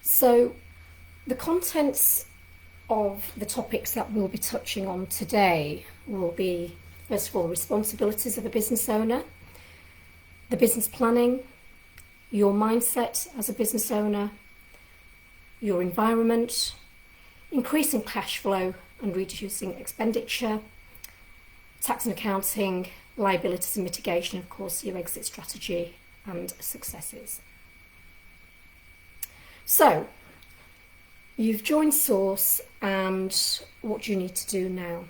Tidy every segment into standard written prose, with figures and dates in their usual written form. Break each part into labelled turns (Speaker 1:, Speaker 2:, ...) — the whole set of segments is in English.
Speaker 1: So the contents of the topics that we'll be touching on today will be, first of all, responsibilities of a business owner, the business planning, your mindset as a business owner, your environment, increasing cash flow and reducing expenditure, tax and accounting, liabilities and mitigation, of course, your exit strategy and successes. So, you've joined Source, and what do you need to do now?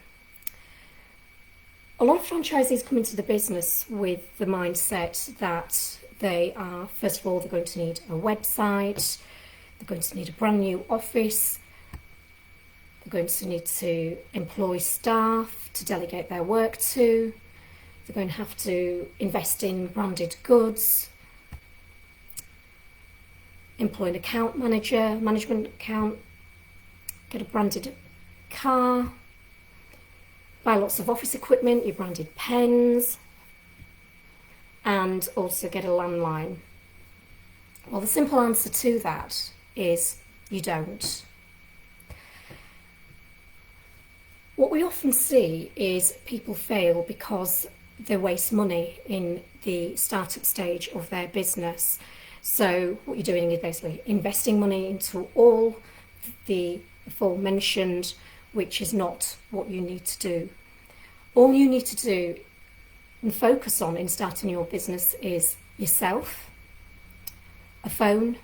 Speaker 1: A lot of franchisees come into the business with the mindset that they are, first of all, they're going to need a website, they're going to need a brand new office, they're going to need to employ staff to delegate their work to, they're going to have to invest in branded goods, employ an account manager, management account, get a branded car, buy lots of office equipment, your branded pens, and also get a landline. Well, the simple answer to that is you don't. What we often see is people fail because they waste money in the startup stage of their business. So what you're doing is basically investing money into all the aforementioned, which is not what you need to do. All you need to do and focus on in starting your business is yourself, a phone,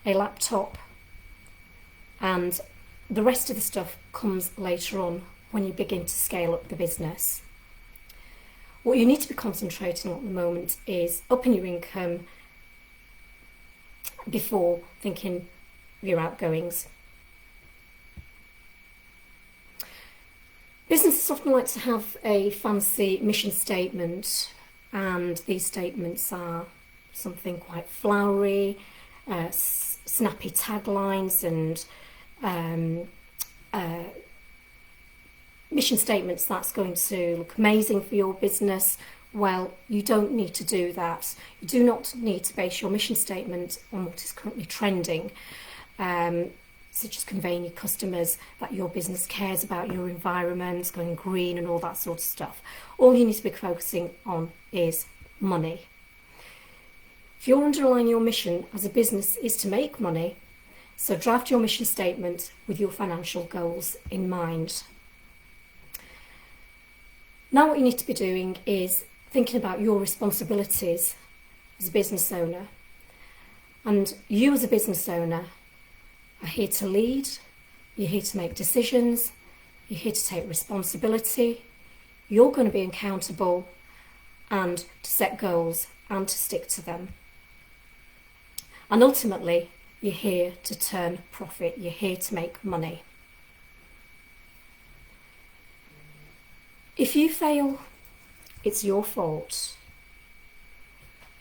Speaker 1: a laptop, and the rest of the stuff comes later on when you begin to scale up the business. What you need to be concentrating on at the moment is upping your income before thinking of your outgoings. Businesses often like to have a fancy mission statement, and these statements are something quite flowery, snappy taglines and mission statements that's going to look amazing for your business. Well, you don't need to do that. You do not need to base your mission statement on what is currently trending, such as conveying your customers that your business cares about your environment, going green and all that sort of stuff. All you need to be focusing on is money. If you're underlying your mission as a business is to make money, so draft your mission statement with your financial goals in mind. Now what you need to be doing is thinking about your responsibilities as a business owner. And you as a business owner are here to lead, you're here to make decisions, you're here to take responsibility, you're going to be accountable and to set goals and to stick to them. And ultimately, you're here to turn profit, you're here to make money. If you fail, it's your fault.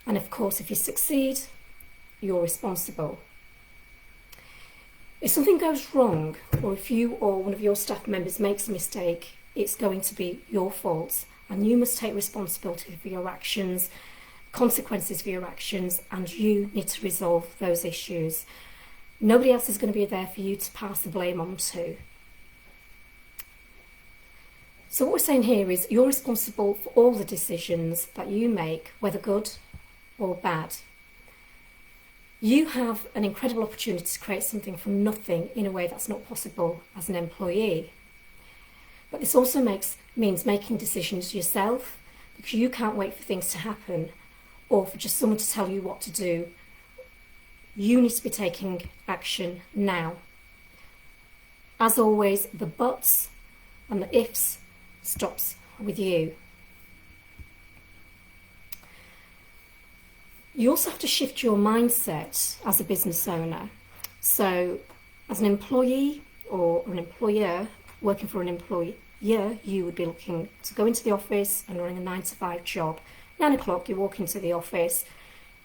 Speaker 1: And of course, if you succeed, you're responsible. If something goes wrong, or if you or one of your staff members makes a mistake, it's going to be your fault, and you must take responsibility for your actions, consequences for your actions, and you need to resolve those issues. Nobody else is going to be there for you to pass the blame on to. So what we're saying here is you're responsible for all the decisions that you make, whether good or bad. You have an incredible opportunity to create something from nothing in a way that's not possible as an employee. But this also means making decisions yourself, because you can't wait for things to happen or for just someone to tell you what to do. You need to be taking action now. As always, the buts and the ifs stops with you. You also have to shift your mindset as a business owner. So as an employee or an employer working for an employer, you would be looking to go into the office and running a 9-to-5 job. 9 o'clock, you walk into the office,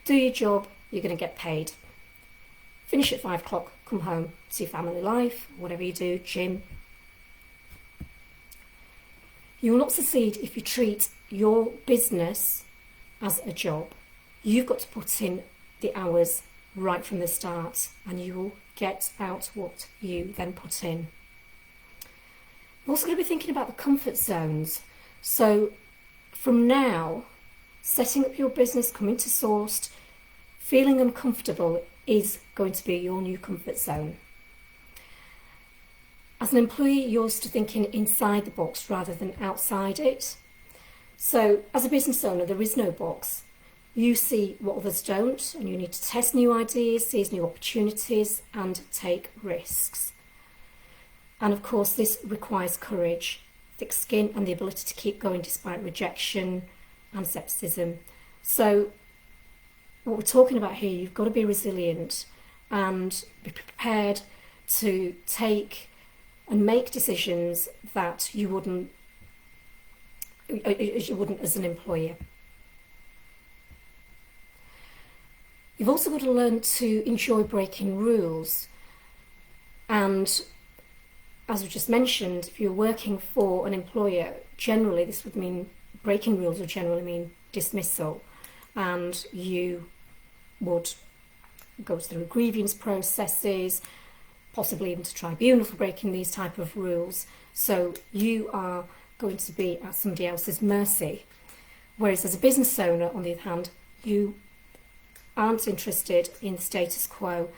Speaker 1: do your job, you're going to get paid. Finish at 5 o'clock, come home, see family life, whatever you do, gym. You will not succeed if you treat your business as a job. You've got to put in the hours right from the start, and you will get out what you then put in. We're also going to be thinking about the comfort zones. So from now, setting up your business, coming to Sourced, feeling uncomfortable is going to be your new comfort zone. As an employee, you're used to thinking inside the box rather than outside it. So as a business owner, there is no box. You see what others don't, and you need to test new ideas, seize new opportunities, and take risks. And of course, this requires courage, thick skin, and the ability to keep going despite rejection and scepticism. So what we're talking about here, you've got to be resilient and be prepared to take and make decisions that you wouldn't as an employer. You've also got to learn to enjoy breaking rules. And as we just mentioned, if you're working for an employer, generally this would mean breaking rules would generally mean dismissal, and you would go through grievance processes, possibly even to tribunal for breaking these type of rules. So you are going to be at somebody else's mercy. Whereas as a business owner, on the other hand, you aren't interested in the status quo.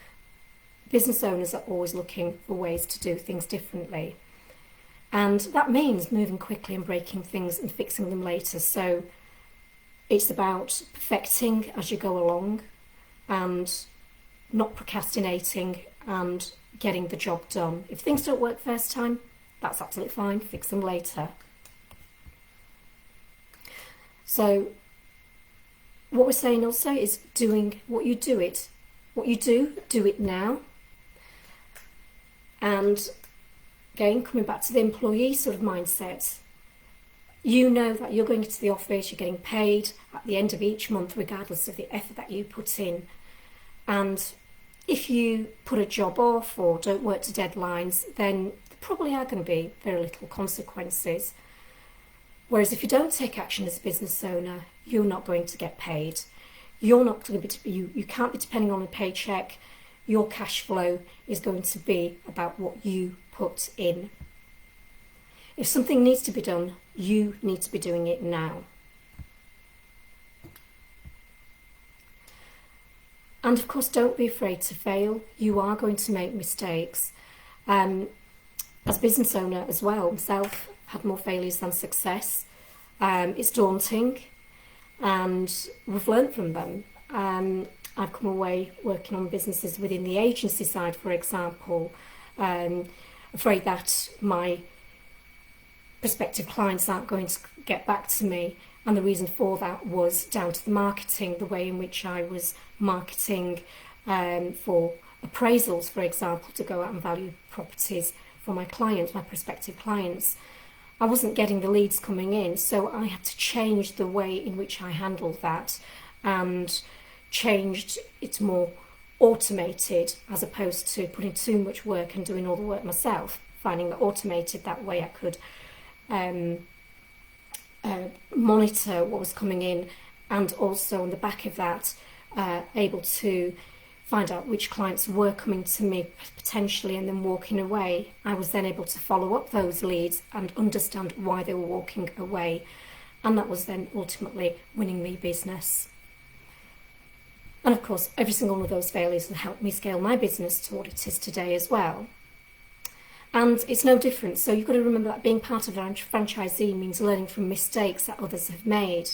Speaker 1: Business owners are always looking for ways to do things differently. And that means moving quickly and breaking things and fixing them later. So it's about perfecting as you go along and not procrastinating and getting the job done. If things don't work first time, that's absolutely fine, fix them later. So what we're saying also is doing what you do it. What you do it now. And again, coming back to the employee sort of mindset, you know that you're going into the office, you're getting paid at the end of each month, regardless of the effort that you put in. And if you put a job off or don't work to deadlines, then there probably are going to be very little consequences. Whereas if you don't take action as a business owner, you're not going to get paid. You're not going to be, you can't be depending on a paycheck. Your cash flow is going to be about what you put in. If something needs to be done, you need to be doing it now. And of course, don't be afraid to fail. You are going to make mistakes. As a business owner as well, myself, had more failures than success. It's daunting, and we've learned from them. I've come away working on businesses within the agency side, for example, afraid that my prospective clients aren't going to get back to me. And the reason for that was down to the marketing, the way in which I was marketing for appraisals, for example, to go out and value properties for my clients, my prospective clients. I wasn't getting the leads coming in, so I had to change the way in which I handled that and changed it more automated as opposed to putting too much work and doing all the work myself, finding that automated, that way I could monitor what was coming in, and also on the back of that able to find out which clients were coming to me potentially and then walking away. I was then able to follow up those leads and understand why they were walking away, and that was then ultimately winning me business. And of course, every single one of those failures have helped me scale my business to what it is today as well. And it's no different. So you've got to remember that being part of a franchisee means learning from mistakes that others have made.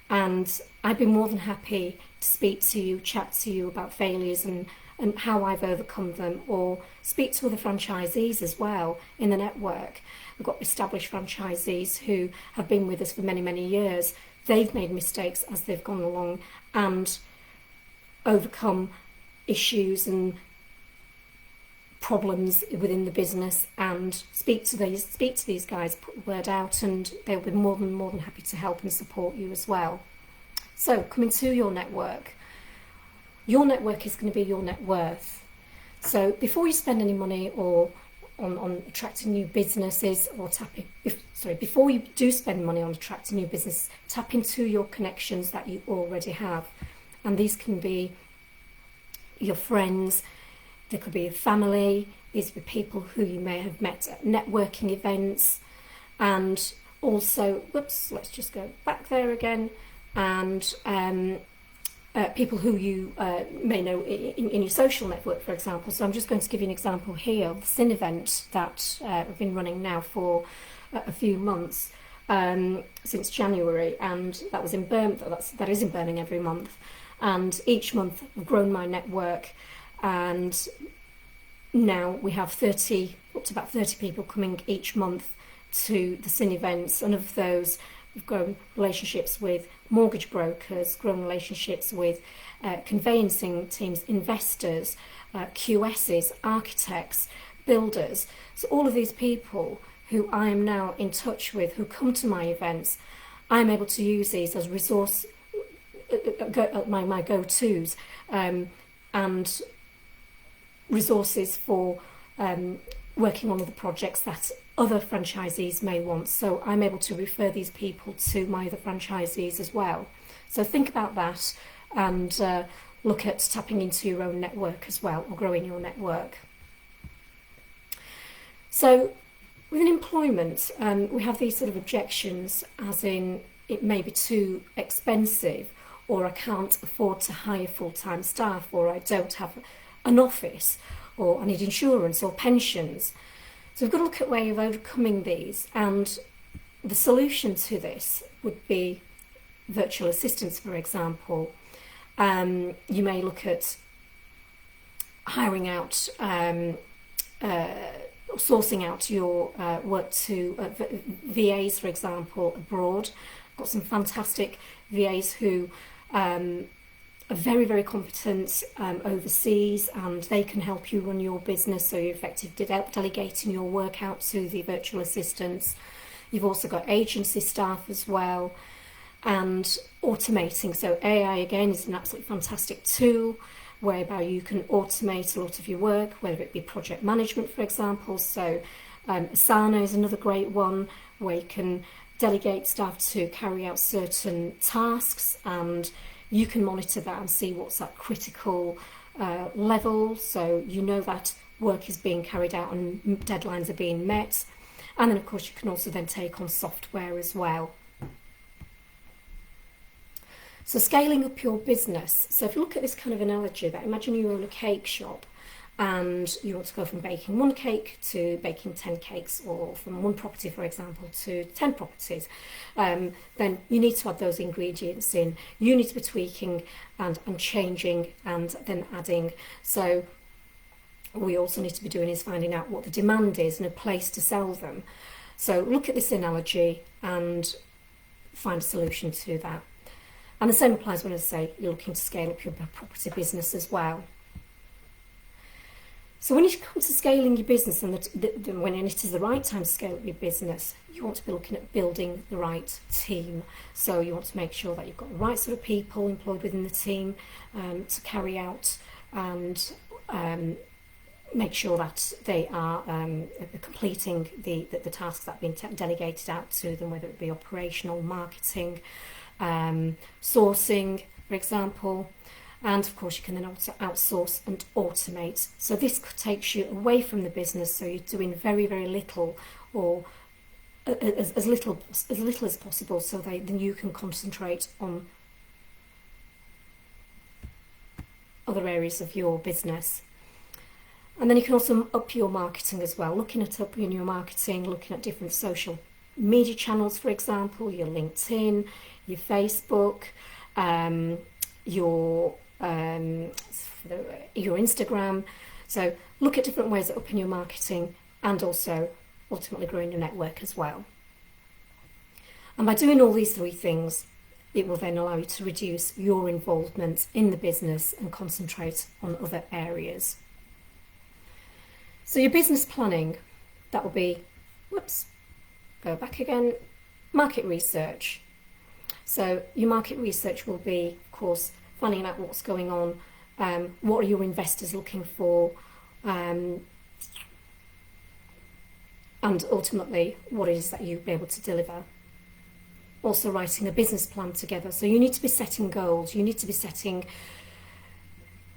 Speaker 1: And I'd be more than happy to speak to you, chat to you about failures and how I've overcome them, or speak to other franchisees as well in the network. We've got established franchisees who have been with us for many, many years. They've made mistakes as they've gone along and overcome issues and problems within the business, and speak to these guys, put the word out, and they'll be more than happy to help and support you as well. So coming to your network is going to be your net worth. So before you spend any money or on attracting new businesses, or before you do spend money on attracting new business, tap into your connections that you already have. And these can be your friends, there could be your family, these could be people who you may have met at networking events, and also, whoops, let's just go back there again, and people who you may know in your social network, for example. So I'm just going to give you an example here of the Sin event that I've been running now for a few months, since January, and that was in that is in Birmingham every month. And each month I've grown my network, and now we have up to about 30 people coming each month to the Sin events, and of those we've grown relationships with mortgage brokers, grown relationships with conveyancing teams, investors, QSs, architects, builders. So all of these people who I am now in touch with, who come to my events, I'm able to use these as resource, my go-tos, and resources for working on other projects that other franchisees may want. So I'm able to refer these people to my other franchisees as well. So think about that, and look at tapping into your own network as well, or growing your network. So within employment, we have these sort of objections, as in it may be too expensive, or I can't afford to hire full-time staff, or I don't have an office, or I need insurance or pensions. So we've got to look at a way of overcoming these, and the solution to this would be virtual assistants, for example. You may look at hiring out, sourcing out your work to VAs, for example, abroad. I've got some fantastic VAs who are very, very competent overseas, and they can help you run your business, so you're effectively delegating your work out to the virtual assistants. You've also got agency staff as well, and automating. So AI, again, is an absolutely fantastic tool whereby you can automate a lot of your work, whether it be project management, for example. So Asana is another great one, where you can delegate staff to carry out certain tasks, and you can monitor that and see what's at critical level, so you know that work is being carried out and deadlines are being met. And then of course you can also then take on software as well. So scaling up your business. So if you look at this kind of analogy, that imagine you own a cake shop and you want to go from baking one cake to baking 10 cakes, or from one property, for example, to 10 properties, then you need to add those ingredients in. You need to be tweaking and changing and then adding. So what we also need to be doing is finding out what the demand is and a place to sell them. So look at this analogy and find a solution to that. And the same applies when, I say, you're looking to scale up your property business as well. So when you come to scaling your business, and when it is the right time to scale up your business, you want to be looking at building the right team. So you want to make sure that you've got the right sort of people employed within the team to carry out and make sure that they are completing the tasks that have been delegated out to them, whether it be operational, marketing, sourcing, for example. And of course you can then also outsource and automate. So this takes you away from the business, so you're doing very, very little, or as little as possible, so then you can concentrate on other areas of your business. And then you can also up your marketing as well, looking at upping your marketing, looking at different social media channels, for example, your LinkedIn, your Facebook, your Instagram. So look at different ways of upping your marketing and also ultimately growing your network as well. And by doing all these three things, it will then allow you to reduce your involvement in the business and concentrate on other areas. So your business planning, that will be, go back again, market research. So your market research will be, of course, finding out what's going on, what are your investors looking for, and ultimately what it is that you'll be able to deliver. also writing a business plan together. So you need to be setting goals, you need to be setting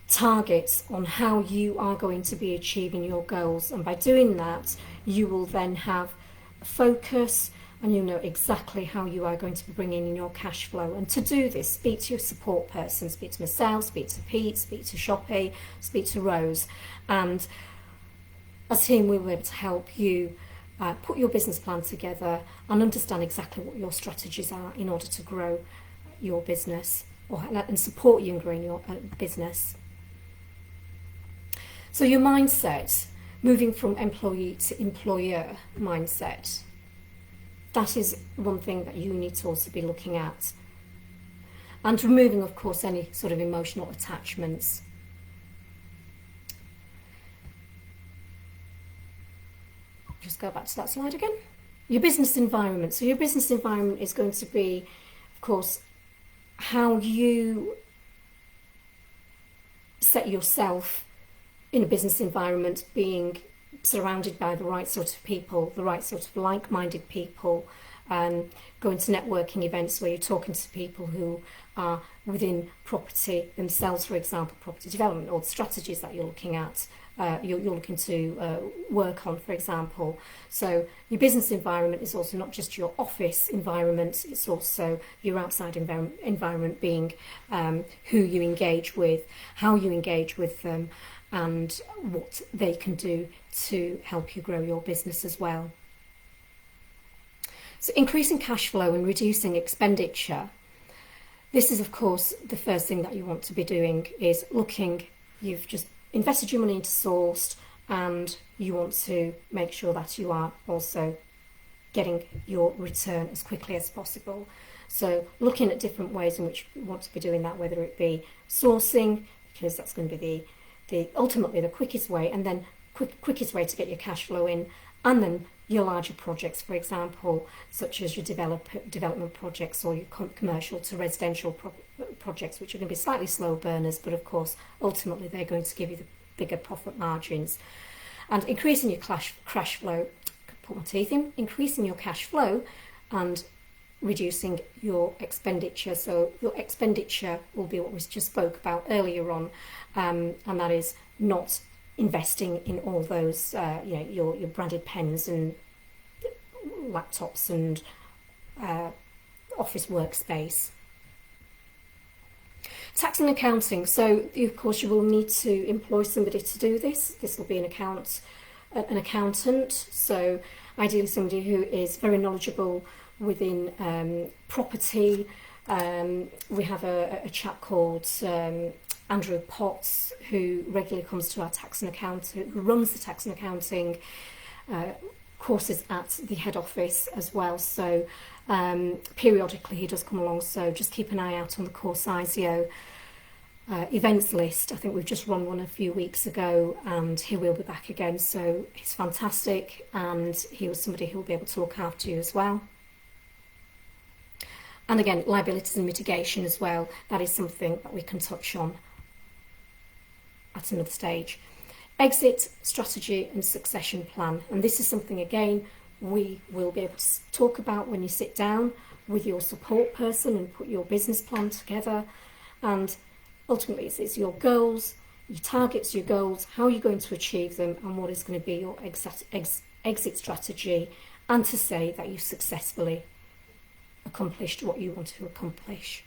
Speaker 1: targets on how you are going to be achieving your goals, and by doing that you will then have a focus and you know exactly how you are going to be bringing in your cash flow. And to do this, speak to your support person, speak to myself, speak to Pete, speak to Shoppy, speak to Rose, and as a team we will be able to help you put your business plan together and understand exactly what your strategies are in order to grow your business and support you in growing your business. So your mindset, moving from employee to employer mindset, that is one thing that you need to also be looking at. And removing, of course, any sort of emotional attachments. Just go back to that slide again. Your business environment. So your business environment is going to be, of course, how you set yourself in a business environment, being surrounded by the right sort of people, the right sort of like-minded people, going to networking events where you're talking to people who are within property themselves, for example, property development, or the strategies that you're looking at, you're looking to work on, for example. So your business environment is also not just your office environment, it's also your outside environment, being who you engage with, how you engage with them, and what they can do to help you grow your business as well. So increasing cash flow and reducing expenditure. This is, of course, the first thing that you want to be doing, is looking, you've just invested your money into Sourced and you want to make sure that you are also getting your return as quickly as possible. So looking at different ways in which you want to be doing that, whether it be sourcing, because that's going to be ultimately the quickest way, and then quickest way to get your cash flow in, and then your larger projects, for example, such as your development projects or your commercial to residential projects, which are going to be slightly slow burners, but of course ultimately they're going to give you the bigger profit margins. And increasing your cash flow, put my teeth in, increasing your cash flow and reducing your expenditure. So your expenditure will be what we just spoke about earlier on, and that is not investing in all those your branded pens and laptops and office workspace. Tax and accounting. So of course you will need to employ somebody to do this. This will be an accountant, so ideally somebody who is very knowledgeable within property. We have a chap called Andrew Potts, who regularly comes to our tax and accounting, who runs the tax and accounting courses at the head office as well. So periodically he does come along, so just keep an eye out on the Course-ISEO events list. I think we've just run one a few weeks ago and he will be back again, so he's fantastic, and he was somebody who will be able to look after you as well. And again, liabilities and mitigation as well, that is something that we can touch on at another stage. Exit strategy and succession plan, and this is something again we will be able to talk about when you sit down with your support person and put your business plan together. And ultimately it's your goals, your targets, your goals, how you're going to achieve them, and what is going to be your exit strategy, and to say that you successfully accomplished what you want to accomplish.